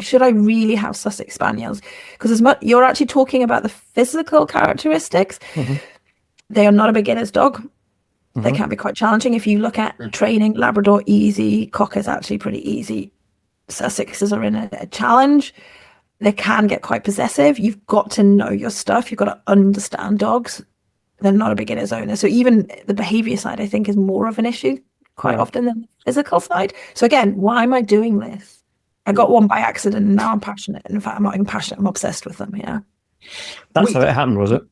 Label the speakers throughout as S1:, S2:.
S1: should I really have Sussex Spaniels? Because as much you're actually talking about the physical characteristics, they are not a beginner's dog. They can be quite challenging. If you look at training, Labrador easy, Cocker's actually pretty easy. Sussexes are in a challenge. They can get quite possessive. You've got to know your stuff. You've got to understand dogs. They're not a beginner's owner. So even the behavior side, I think, is more of an issue quite often than the physical side. So again, why am I doing this? I got one by accident and now I'm passionate. In fact, I'm not even passionate. I'm obsessed with them. Yeah.
S2: That's how it happened, was it?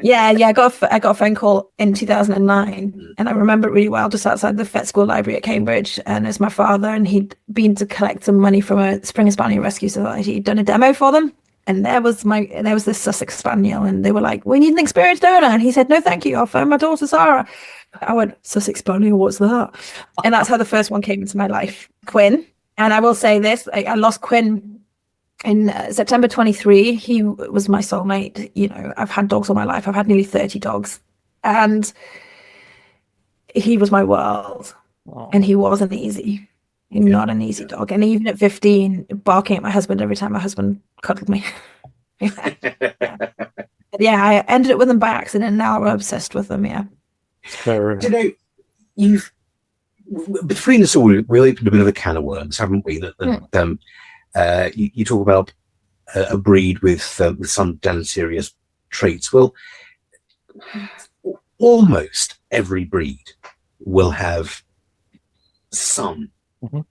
S1: Yeah. I got a phone call in 2009 and I remember it really well, just outside the vet school library at Cambridge. And it's my father, and he'd been to collect some money from a Springer Spaniel Rescue Society. He'd done a demo for them. And there was this Sussex Spaniel, and they were like, "We need an experienced owner." And he said, "No, thank you. I'll phone my daughter, Sara." I went, "Sussex Spaniel, what's that?" And that's how the first one came into my life, Quinn. And I will say this, I lost Quinn in September 23. He was my soulmate. You know, I've had dogs all my life. I've had nearly 30 dogs. And he was my world. And he wasn't easy. Not an easy dog. And even at 15, barking at my husband every time my husband cuddled me. Yeah, I ended up with them by accident, and now I'm obsessed with them. Yeah.
S3: Do you know, you've between us all, we opened a bit of a can of worms, haven't we? You talk about a breed with some deleterious traits. Well, almost every breed will have some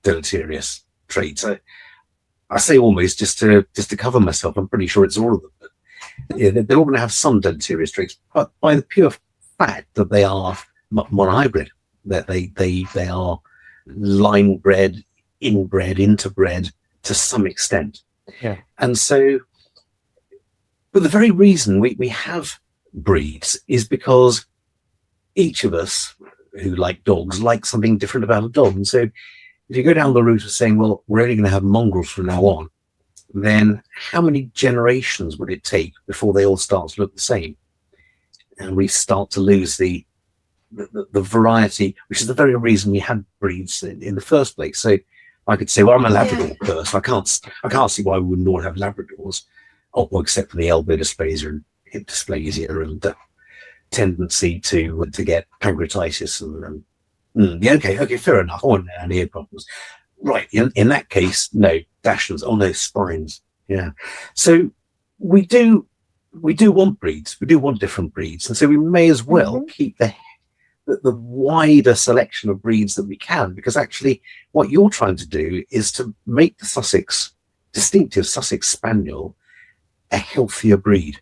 S3: deleterious traits. I say almost just to cover myself. I'm pretty sure it's all of them. But yeah, they're all going to have some deleterious traits, but by the pure fact that they are monohybrid, that they are line bred, inbred, interbred to some extent.
S2: Yeah.
S3: And so, but the very reason we have breeds is because each of us who like dogs like something different about a dog. And so if you go down the route of saying, well, we're only going to have mongrels from now on, then how many generations would it take before they all start to look the same? And we start to lose the variety, which is the very reason we had breeds in the first place. So I could say, well, I'm a Labrador person. I can't see why we wouldn't all have Labradors, except for the elbow dysplasia and hip dysplasia and the tendency to get pancreatitis okay, fair enough. And ear problems, right? In that case, no Dachshunds. Oh no, spines. Yeah. So we do want breeds. We do want different breeds, and so we may as well keep the wider selection of breeds that we can, because actually what you're trying to do is to make the distinctive Sussex Spaniel a healthier breed.